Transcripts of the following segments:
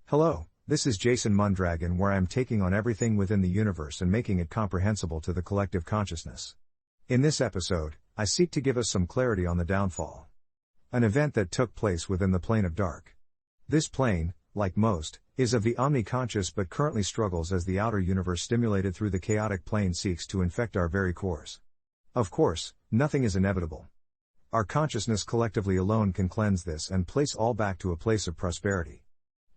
Hello, this is Jason Mundragon, where I am taking on everything within the universe and making it comprehensible to the collective consciousness. In this episode, I seek to give us some clarity on the downfall. An event that took place within the plane of dark. This plane, like most, is of the omniconscious but currently struggles as the outer universe stimulated through the chaotic plane seeks to infect our very cores. Of course, nothing is inevitable. Our consciousness collectively alone can cleanse this and place all back to a place of prosperity.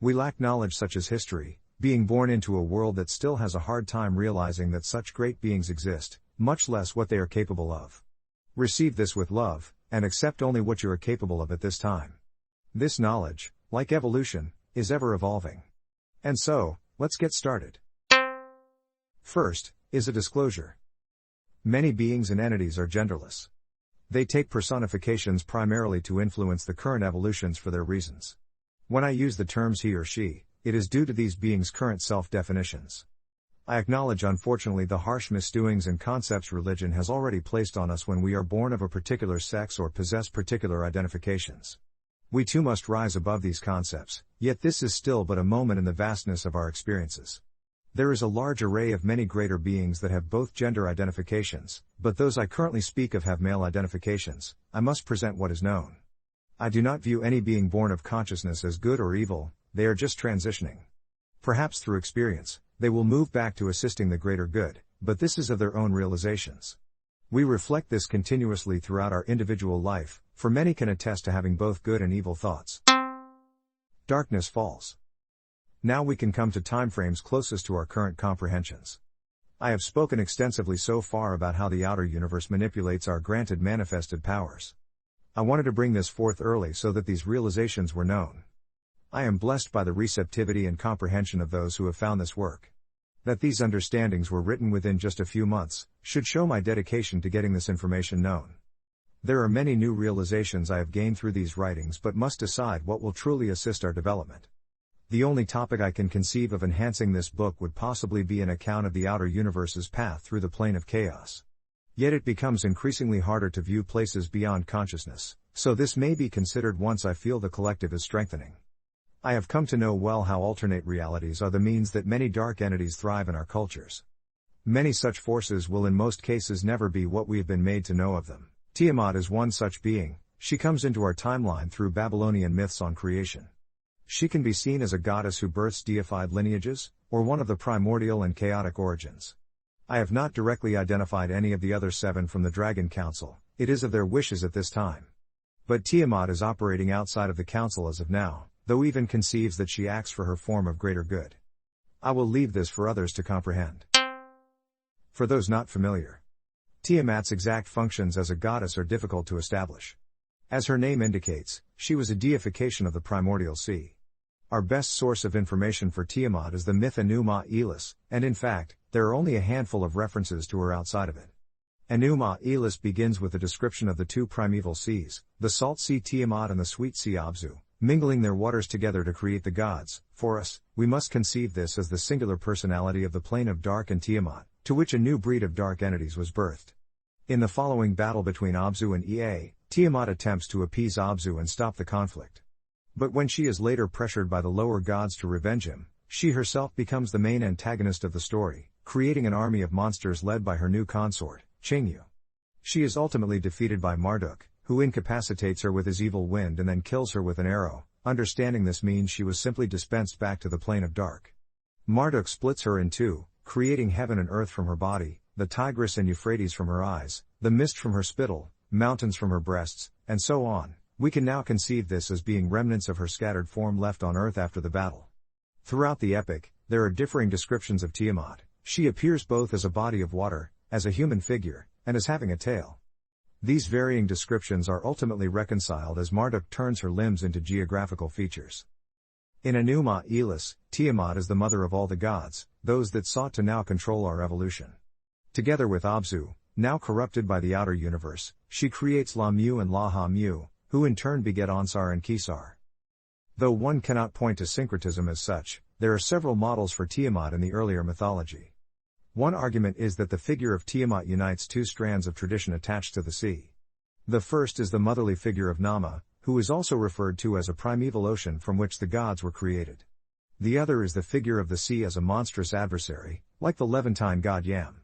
We lack knowledge such as history, being born into a world that still has a hard time realizing that such great beings exist, much less what they are capable of. Receive this with love, and accept only what you are capable of at this time. This knowledge, like evolution, is ever evolving. And so, let's get started. First, is a disclosure. Many beings and entities are genderless. They take personifications primarily to influence the current evolutions for their reasons. When I use the terms he or she, it is due to these beings' current self-definitions. I acknowledge unfortunately the harsh misdoings and concepts religion has already placed on us when we are born of a particular sex or possess particular identifications. We too must rise above these concepts, yet this is still but a moment in the vastness of our experiences. There is a large array of many greater beings that have both gender identifications, but those I currently speak of have male identifications. I must present what is known. I do not view any being born of consciousness as good or evil, they are just transitioning. Perhaps through experience, they will move back to assisting the greater good, but this is of their own realizations. We reflect this continuously throughout our individual life, for many can attest to having both good and evil thoughts. Darkness falls. Now we can come to timeframes closest to our current comprehensions. I have spoken extensively so far about how the outer universe manipulates our granted manifested powers. I wanted to bring this forth early so that these realizations were known. I am blessed by the receptivity and comprehension of those who have found this work. That these understandings were written within just a few months, should show my dedication to getting this information known. There are many new realizations I have gained through these writings but must decide what will truly assist our development. The only topic I can conceive of enhancing this book would possibly be an account of the outer universe's path through the plane of chaos. Yet it becomes increasingly harder to view places beyond consciousness, so this may be considered once I feel the collective is strengthening. I have come to know well how alternate realities are the means that many dark entities thrive in our cultures. Many such forces will in most cases never be what we have been made to know of them. Tiamat is one such being. She comes into our timeline through Babylonian myths on creation. She can be seen as a goddess who births deified lineages, or one of the primordial and chaotic origins. I have not directly identified any of the other 7 from the Dragon Council, it is of their wishes at this time. But Tiamat is operating outside of the council as of now, though even conceives that she acts for her form of greater good. I will leave this for others to comprehend. For those not familiar, Tiamat's exact functions as a goddess are difficult to establish. As her name indicates, she was a deification of the primordial sea. Our best source of information for Tiamat is the myth Enuma Elish, and in fact, there are only a handful of references to her outside of it. Enuma Elish begins with a description of the 2 primeval seas, the salt sea Tiamat and the sweet sea Abzu, mingling their waters together to create the gods. For us, we must conceive this as the singular personality of the plane of dark and Tiamat, to which a new breed of dark entities was birthed. In the following battle between Abzu and Ea, Tiamat attempts to appease Abzu and stop the conflict. But when she is later pressured by the lower gods to revenge him, she herself becomes the main antagonist of the story, creating an army of monsters led by her new consort, Chingyu. She is ultimately defeated by Marduk, who incapacitates her with his evil wind and then kills her with an arrow. Understanding this means she was simply dispensed back to the plane of dark. Marduk splits her in 2, creating heaven and earth from her body, the Tigris and Euphrates from her eyes, the mist from her spittle, mountains from her breasts, and so on. We can now conceive this as being remnants of her scattered form left on earth after the battle. Throughout the epic, there are differing descriptions of Tiamat. She appears both as a body of water, as a human figure, and as having a tail. These varying descriptions are ultimately reconciled as Marduk turns her limbs into geographical features. In Enuma Elish, Tiamat is the mother of all the gods, those that sought to now control our evolution. Together with Abzu, now corrupted by the outer universe, she creates La-Mu and La-Ha-Mu, who in turn beget Ansar and Kisar. Though one cannot point to syncretism as such, there are several models for Tiamat in the earlier mythology. One argument is that the figure of Tiamat unites 2 strands of tradition attached to the sea. The first is the motherly figure of Nama, who is also referred to as a primeval ocean from which the gods were created. The other is the figure of the sea as a monstrous adversary, like the Levantine god Yam.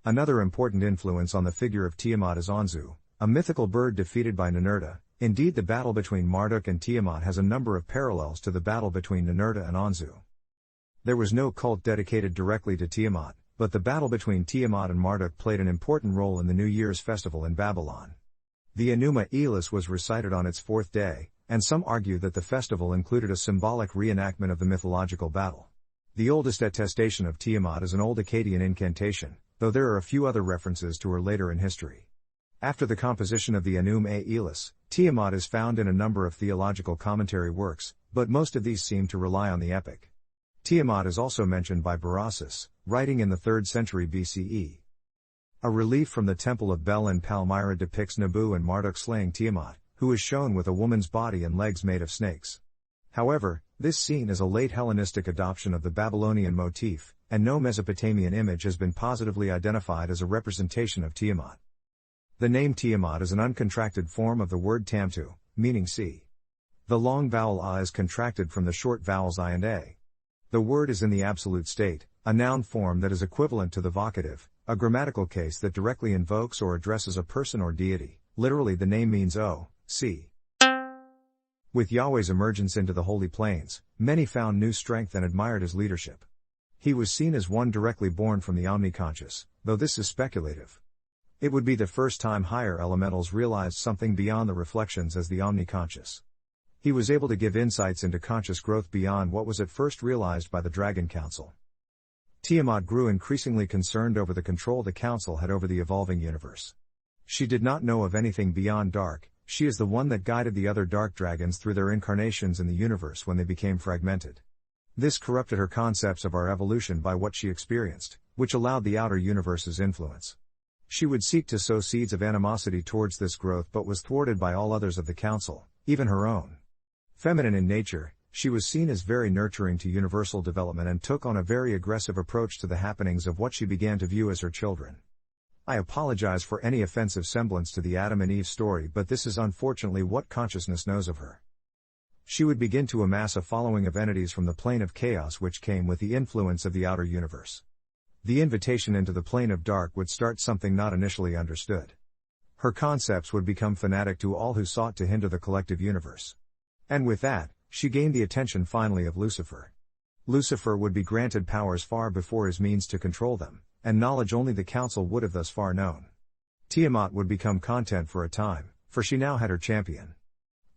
Another important influence on the figure of Tiamat is Anzu, a mythical bird defeated by Ninurta. Indeed, the battle between Marduk and Tiamat has a number of parallels to the battle between Ninurta and Anzu. There was no cult dedicated directly to Tiamat, but the battle between Tiamat and Marduk played an important role in the New Year's festival in Babylon. The Enuma Elish was recited on its fourth day, and some argue that the festival included a symbolic reenactment of the mythological battle. The oldest attestation of Tiamat is an old Akkadian incantation, though there are a few other references to her later in history. After the composition of the Enuma Elish, Tiamat is found in a number of theological commentary works, but most of these seem to rely on the epic. Tiamat is also mentioned by Berossus, writing in the 3rd century BCE. A relief from the Temple of Bel in Palmyra depicts Nabu and Marduk slaying Tiamat, who is shown with a woman's body and legs made of snakes. However, this scene is a late Hellenistic adoption of the Babylonian motif, and no Mesopotamian image has been positively identified as a representation of Tiamat. The name Tiamat is an uncontracted form of the word Tamtu, meaning sea. The long vowel A is contracted from the short vowels I and A. The word is in the absolute state, a noun form that is equivalent to the vocative, a grammatical case that directly invokes or addresses a person or deity. Literally, the name means sea. With Yahweh's emergence into the Holy Plains, many found new strength and admired his leadership. He was seen as one directly born from the omniconscious, though this is speculative. It would be the first time higher elementals realized something beyond the reflections as the omniconscious. He was able to give insights into conscious growth beyond what was at first realized by the Dragon Council. Tiamat grew increasingly concerned over the control the Council had over the evolving universe. She did not know of anything beyond dark. She is the one that guided the other dark dragons through their incarnations in the universe when they became fragmented. This corrupted her concepts of our evolution by what she experienced, which allowed the outer universe's influence. She would seek to sow seeds of animosity towards this growth but was thwarted by all others of the Council, even her own. Feminine in nature, she was seen as very nurturing to universal development and took on a very aggressive approach to the happenings of what she began to view as her children. I apologize for any offensive semblance to the Adam and Eve story, but this is unfortunately what consciousness knows of her. She would begin to amass a following of entities from the plane of chaos which came with the influence of the outer universe. The invitation into the plane of dark would start something not initially understood. Her concepts would become fanatic to all who sought to hinder the collective universe. And with that, she gained the attention finally of Lucifer. Lucifer would be granted powers far before his means to control them, and knowledge only the Council would have thus far known. Tiamat would become content for a time, for she now had her champion.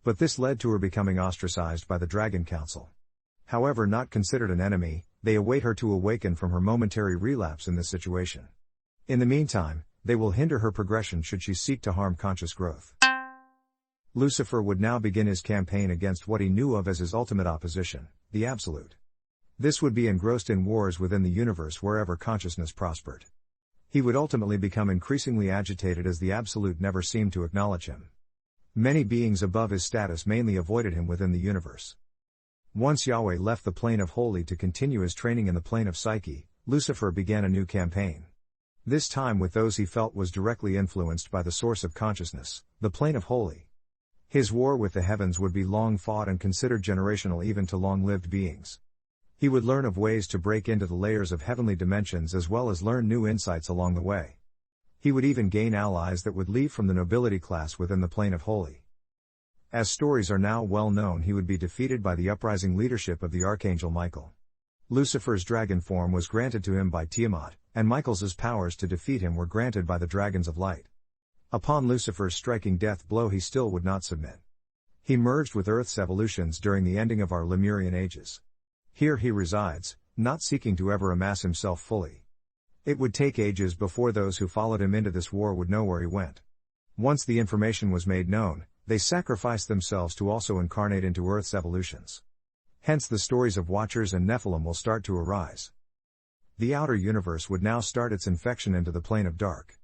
But this led to her becoming ostracized by the Dragon Council. However, not considered an enemy, they await her to awaken from her momentary relapse in this situation. In the meantime, they will hinder her progression should she seek to harm conscious growth. Lucifer would now begin his campaign against what he knew of as his ultimate opposition, the Absolute. This would be engrossed in wars within the universe wherever consciousness prospered. He would ultimately become increasingly agitated as the Absolute never seemed to acknowledge him. Many beings above his status mainly avoided him within the universe. Once Yahweh left the plane of Holy to continue his training in the plane of Psyche, Lucifer began a new campaign. This time with those he felt was directly influenced by the source of consciousness, the plane of Holy. His war with the heavens would be long fought and considered generational even to long-lived beings. He would learn of ways to break into the layers of heavenly dimensions as well as learn new insights along the way. He would even gain allies that would leave from the nobility class within the plane of Holy. As stories are now well known, he would be defeated by the uprising leadership of the Archangel Michael. Lucifer's dragon form was granted to him by Tiamat, and Michael's powers to defeat him were granted by the dragons of light. Upon Lucifer's striking death blow, he still would not submit. He merged with Earth's evolutions during the ending of our Lemurian ages. Here he resides, not seeking to ever amass himself fully. It would take ages before those who followed him into this war would know where he went. Once the information was made known, they sacrificed themselves to also incarnate into Earth's evolutions. Hence the stories of Watchers and Nephilim will start to arise. The outer universe would now start its infection into the plane of dark.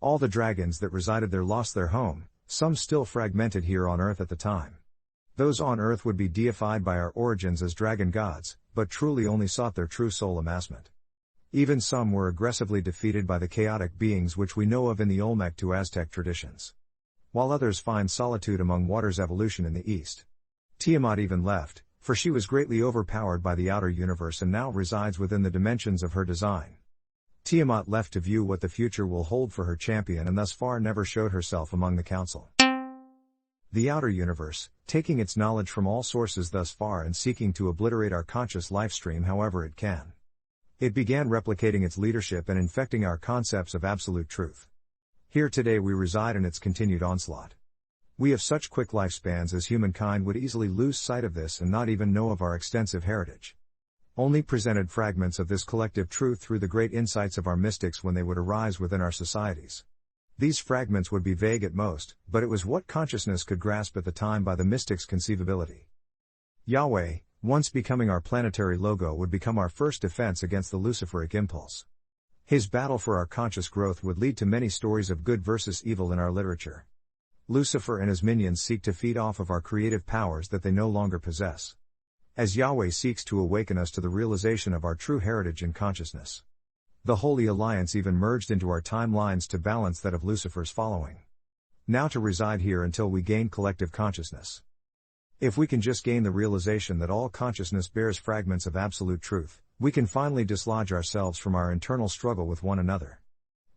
All the dragons that resided there lost their home, some still fragmented here on Earth at the time. Those on Earth would be deified by our origins as dragon gods, but truly only sought their true soul amassment. Even some were aggressively defeated by the chaotic beings which we know of in the Olmec to Aztec traditions. While others find solitude among water's evolution in the east. Tiamat even left, for she was greatly overpowered by the outer universe and now resides within the dimensions of her design. Tiamat left to view what the future will hold for her champion and thus far never showed herself among the council. The outer universe, taking its knowledge from all sources thus far and seeking to obliterate our conscious lifestream however it can. It began replicating its leadership and infecting our concepts of absolute truth. Here today we reside in its continued onslaught. We have such quick lifespans as humankind would easily lose sight of this and not even know of our extensive heritage. Only presented fragments of this collective truth through the great insights of our mystics when they would arise within our societies. These fragments would be vague at most, but it was what consciousness could grasp at the time by the mystics' conceivability. Yahweh, once becoming our planetary logo, would become our first defense against the Luciferic impulse. His battle for our conscious growth would lead to many stories of good versus evil in our literature. Lucifer and his minions seek to feed off of our creative powers that they no longer possess. As Yahweh seeks to awaken us to the realization of our true heritage and consciousness. The Holy Alliance even merged into our timelines to balance that of Lucifer's following. Now to reside here until we gain collective consciousness. If we can just gain the realization that all consciousness bears fragments of absolute truth, we can finally dislodge ourselves from our internal struggle with one another.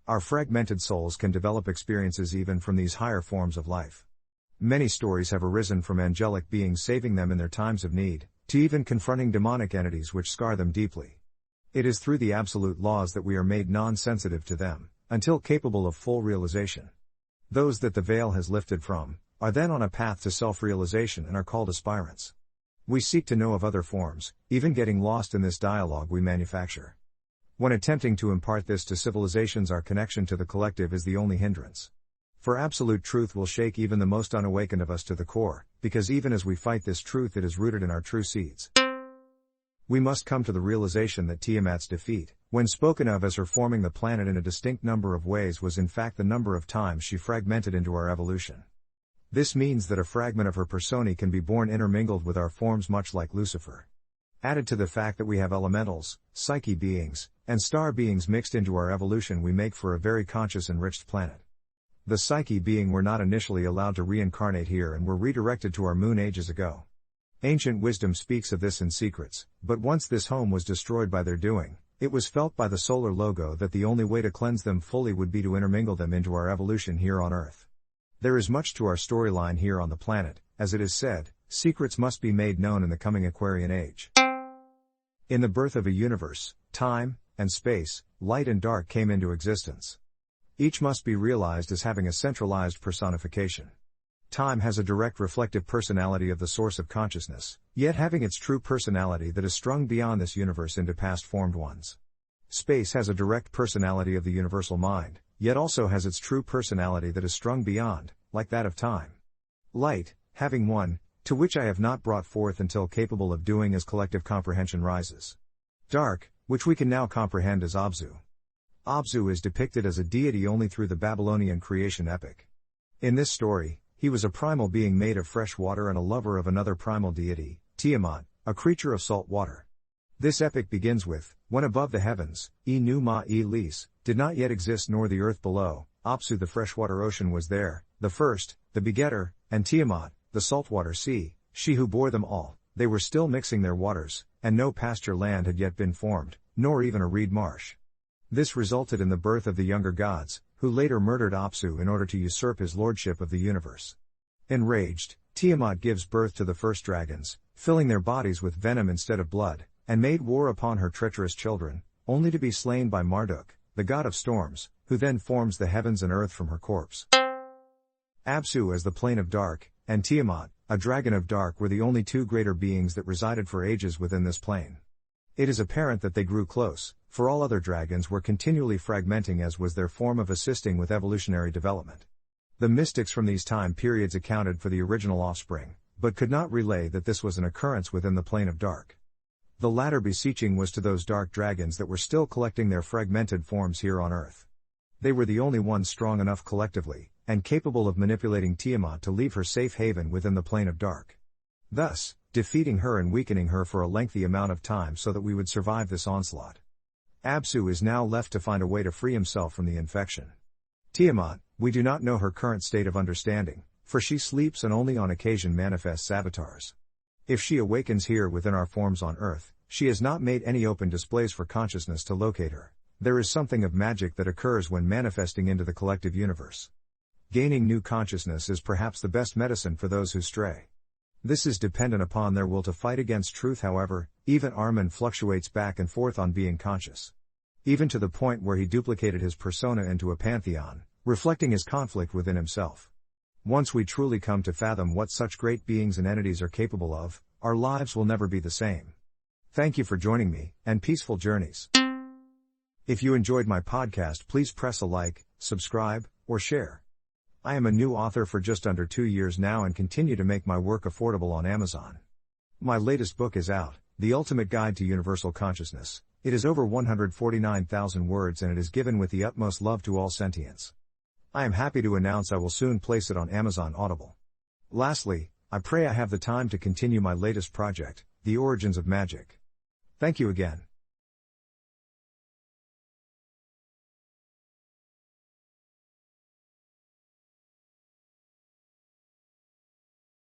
Our fragmented souls can develop experiences even from these higher forms of life. Many stories have arisen from angelic beings saving them in their times of need, to even confronting demonic entities which scar them deeply. It is through the absolute laws that we are made non-sensitive to them, until capable of full realization. Those that the veil has lifted from, are then on a path to self-realization and are called aspirants. We seek to know of other forms, even getting lost in this dialogue we manufacture. When attempting to impart this to civilizations, our connection to the collective is the only hindrance. For absolute truth will shake even the most unawakened of us to the core, because even as we fight this truth it is rooted in our true seeds. We must come to the realization that Tiamat's defeat, when spoken of as her forming the planet in a distinct number of ways, was in fact the number of times she fragmented into our evolution. This means that a fragment of her persona can be born intermingled with our forms much like Lucifer. Added to the fact that we have elementals, psyche beings, and star beings mixed into our evolution, we make for a very conscious enriched planet. The psyche being were not initially allowed to reincarnate here and were redirected to our moon ages ago. Ancient wisdom speaks of this in secrets, but once this home was destroyed by their doing, it was felt by the solar logo that the only way to cleanse them fully would be to intermingle them into our evolution here on Earth. There is much to our storyline here on the planet, as it is said, secrets must be made known in the coming Aquarian age. In the birth of a universe, time and space, light and dark came into existence. Each must be realized as having a centralized personification. Time has a direct reflective personality of the source of consciousness, yet having its true personality that is strung beyond this universe into past formed ones. Space has a direct personality of the universal mind, yet also has its true personality that is strung beyond, like that of time. Light, having one, to which I have not brought forth until capable of doing as collective comprehension rises. Dark, which we can now comprehend as Abzu. Abzu is depicted as a deity only through the Babylonian creation epic. In this story, he was a primal being made of fresh water and a lover of another primal deity, Tiamat, a creature of salt water. This epic begins with, when above the heavens, Enuma Elish, did not yet exist nor the earth below, Apsu the freshwater ocean was there, the first, the begetter, and Tiamat, the saltwater sea, she who bore them all. They were still mixing their waters, and no pasture land had yet been formed, nor even a reed marsh. This resulted in the birth of the younger gods, who later murdered Apsu in order to usurp his lordship of the universe. Enraged, Tiamat gives birth to the first dragons, filling their bodies with venom instead of blood, and made war upon her treacherous children, only to be slain by Marduk, the god of storms, who then forms the heavens and earth from her corpse. Abzu as the plane of dark, and Tiamat, a dragon of dark, were the only two greater beings that resided for ages within this plane. It is apparent that they grew close, for all other dragons were continually fragmenting, as was their form of assisting with evolutionary development. The mystics from these time periods accounted for the original offspring, but could not relay that this was an occurrence within the plane of dark. The latter beseeching was to those dark dragons that were still collecting their fragmented forms here on Earth. They were the only ones strong enough collectively, and capable of manipulating Tiamat to leave her safe haven within the plane of dark. Thus, defeating her and weakening her for a lengthy amount of time so that we would survive this onslaught. Abzu is now left to find a way to free himself from the infection. Tiamat, we do not know her current state of understanding, for she sleeps and only on occasion manifests avatars. If she awakens here within our forms on earth, she has not made any open displays for consciousness to locate her. There is something of magic that occurs when manifesting into the collective universe. Gaining new consciousness is perhaps the best medicine for those who stray. This is dependent upon their will to fight against truth. However, even Armin fluctuates back and forth on being conscious. Even to the point where he duplicated his persona into a pantheon, reflecting his conflict within himself. Once we truly come to fathom what such great beings and entities are capable of, our lives will never be the same. Thank you for joining me, and peaceful journeys. If you enjoyed my podcast, please press a like, subscribe, or share. I am a new author for just under 2 years now and continue to make my work affordable on Amazon. My latest book is out, The Ultimate Guide to Universal Consciousness. It is over 149,000 words and it is given with the utmost love to all sentience. I am happy to announce I will soon place it on Amazon Audible. Lastly, I pray I have the time to continue my latest project, The Origins of Magic. Thank you again.